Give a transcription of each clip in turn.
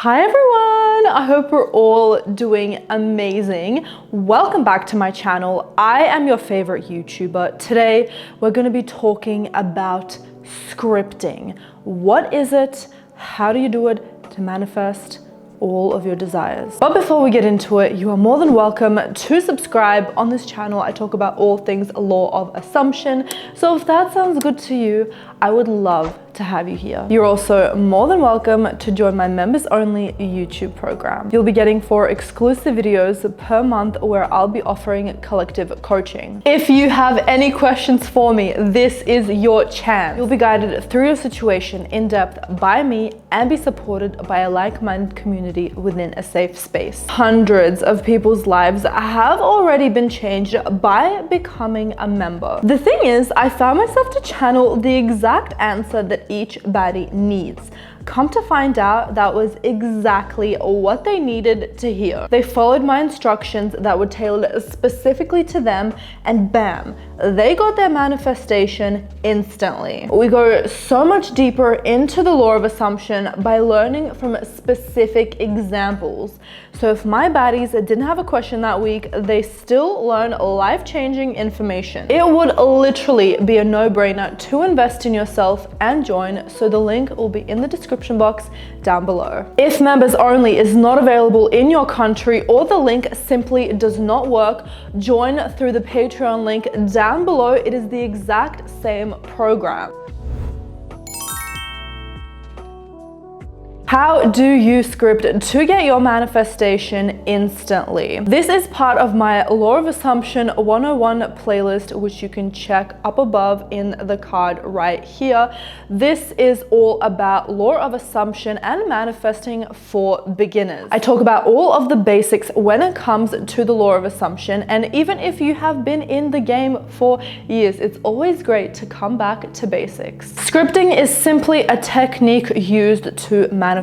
Hi everyone, I hope we're all doing amazing. Welcome back to my channel. I am your favorite YouTuber. Today, we're gonna be talking about scripting. What is it? How do you do it to manifest all of your desires? But before we get into it, you are more than welcome to subscribe. On this channel, I talk about all things law of assumption. So if that sounds good to you, I would love to have you here. You're also more than welcome to join my members only YouTube program. You'll be getting 4 exclusive videos per month where I'll be offering collective coaching. If you have any questions for me, this is your chance. You'll be guided through your situation in depth by me and be supported by a like-minded community within a safe space. Hundreds of people's lives have already been changed by becoming a member. The thing is, I found myself to channel the exact answer that each baddie needs. Come to find out, that was exactly what they needed to hear. They followed my instructions that were tailored specifically to them, and bam, they got their manifestation instantly. We go so much deeper into the law of assumption by learning from specific examples. So if my baddies didn't have a question that week, they still learn life-changing information. It would literally be a no-brainer to invest in yourself and join, so the link will be in the description box down below. If members only is not available in your country or the link simply does not work, join through the Patreon link down below. It is the exact same program. How do you script to get your manifestation instantly? This is part of my Law of Assumption 101 playlist, which you can check up above in the card right here. This is all about Law of Assumption and manifesting for beginners. I talk about all of the basics when it comes to the Law of Assumption, and even if you have been in the game for years, it's always great to come back to basics. Scripting is simply a technique used to manifest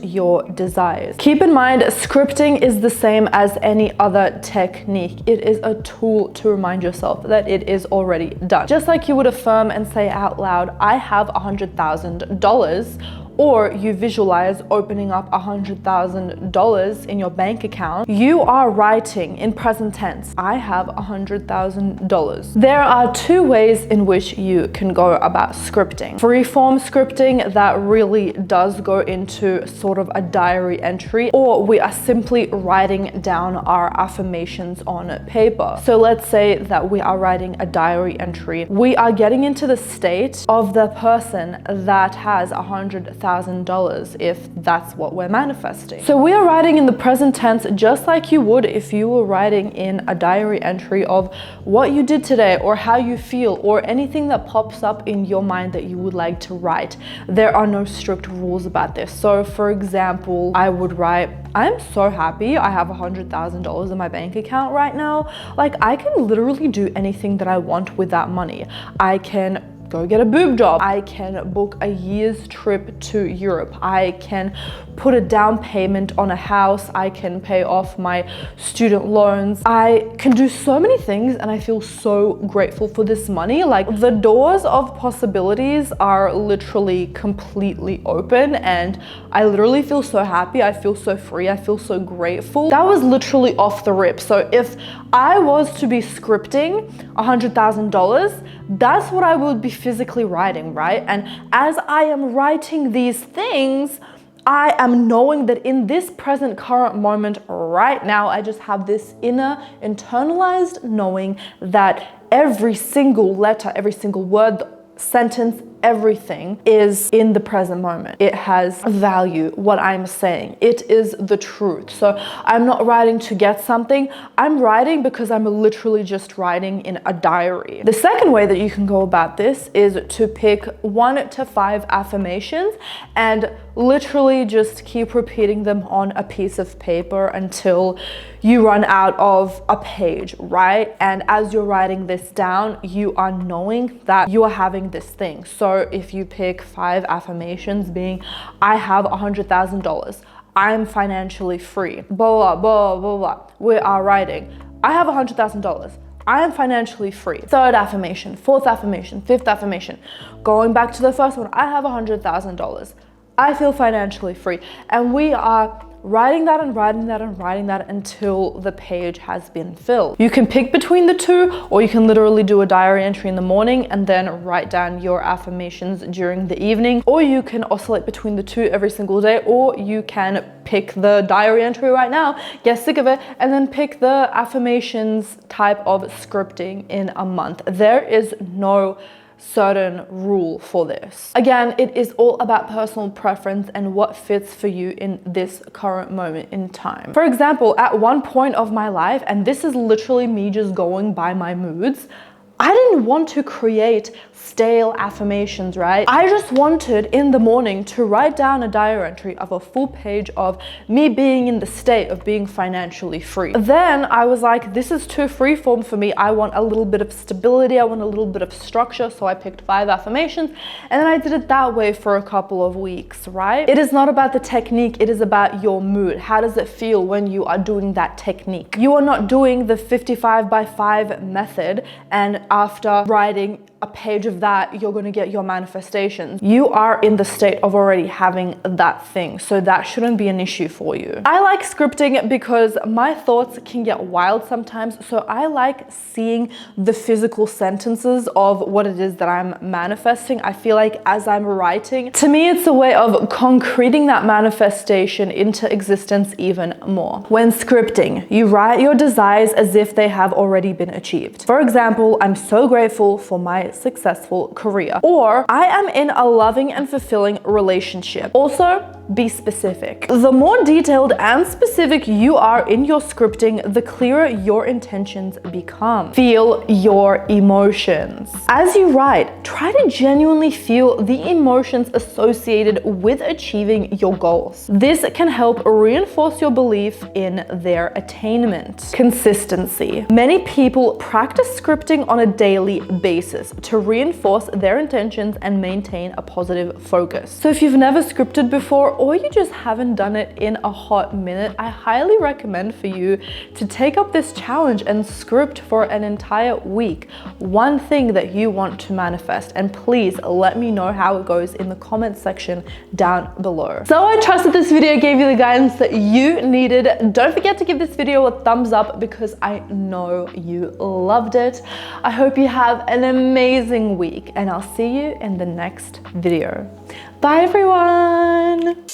your desires. Keep in mind, scripting is the same as any other technique. It is a tool to remind yourself that it is already done. Just like you would affirm and say out loud, I have $100,000, or you visualize opening up $100,000 in your bank account, you are writing in present tense, I have $100,000. There are 2 ways in which you can go about scripting. Freeform scripting that really does go into sort of a diary entry, or we are simply writing down our affirmations on paper. So let's say that we are writing a diary entry. We are getting into the state of the person that has $100,000 if that's what we're manifesting. So we are writing in the present tense just like you would if you were writing in a diary entry of what you did today or how you feel or anything that pops up in your mind that you would like to write. There are no strict rules about this. So for example, I would write, I'm so happy I have $100,000 in my bank account right now. Like, I can literally do anything that I want with that money. I can go get a boob job. I can book a year's trip to Europe. I can put a down payment on a house. I can pay off my student loans. I can do so many things, and I feel so grateful for this money. Like, the doors of possibilities are literally completely open, and I literally feel so happy. I feel so free. I feel so grateful. That was literally off the rip. So if I was to be scripting $100,000, that's what I would be physically writing, right? And as I am writing these things, I am knowing that in this present current moment right now, I just have this inner internalized knowing that every single letter, every single word, sentence, everything is in the present moment. It has value, what I'm saying. It is the truth. So I'm not writing to get something. I'm writing because I'm literally just writing in a diary. The second way that you can go about this is to pick 1 to 5 affirmations and literally just keep repeating them on a piece of paper until you run out of a page, right? And as you're writing this down, you are knowing that you are having this thing. So if you pick 5 affirmations being, I have $100,000, I'm financially free, blah, blah, blah, blah, blah. We are writing, I have $100,000, I am financially free. 3rd affirmation, 4th affirmation, 5th affirmation. Going back to the first one, I have $100,000. I feel financially free. And we are writing that and writing that and writing that until the page has been filled. You can pick between the two, or you can literally do a diary entry in the morning and then write down your affirmations during the evening, or you can oscillate between the two every single day, or you can pick the diary entry right now, get sick of it, and then pick the affirmations type of scripting in a month. There is no certain rule for this. Again, it is all about personal preference and what fits for you in this current moment in time. For example, at one point of my life, and this is literally me just going by my moods, I didn't want to create stale affirmations, right? I just wanted in the morning to write down a diary entry of a full page of me being in the state of being financially free. Then I was like, this is too freeform for me. I want a little bit of stability. I want a little bit of structure. So I picked 5 affirmations and then I did it that way for a couple of weeks, right? It is not about the technique. It is about your mood. How does it feel when you are doing that technique? You are not doing the 55x5 method and after writing a page of that, you're going to get your manifestations. You are in the state of already having that thing. So that shouldn't be an issue for you. I like scripting because my thoughts can get wild sometimes. So I like seeing the physical sentences of what it is that I'm manifesting. I feel like as I'm writing, to me, it's a way of concreting that manifestation into existence even more. When scripting, you write your desires as if they have already been achieved. For example, I'm so grateful for my successful career, or I am in a loving and fulfilling relationship. Also, be specific. The more detailed and specific you are in your scripting, the clearer your intentions become. Feel your emotions. As you write, try to genuinely feel the emotions associated with achieving your goals. This can help reinforce your belief in their attainment. Consistency. Many people practice scripting on a daily basis to reinforce their intentions and maintain a positive focus. So if you've never scripted before, or you just haven't done it in a hot minute, I highly recommend for you to take up this challenge and script for an entire week. One thing that you want to manifest, and please let me know how it goes in the comment section down below. So I trust that this video gave you the guidance that you needed. Don't forget to give this video a thumbs up because I know you loved it. I hope you have an amazing week and I'll see you in the next video. Bye everyone!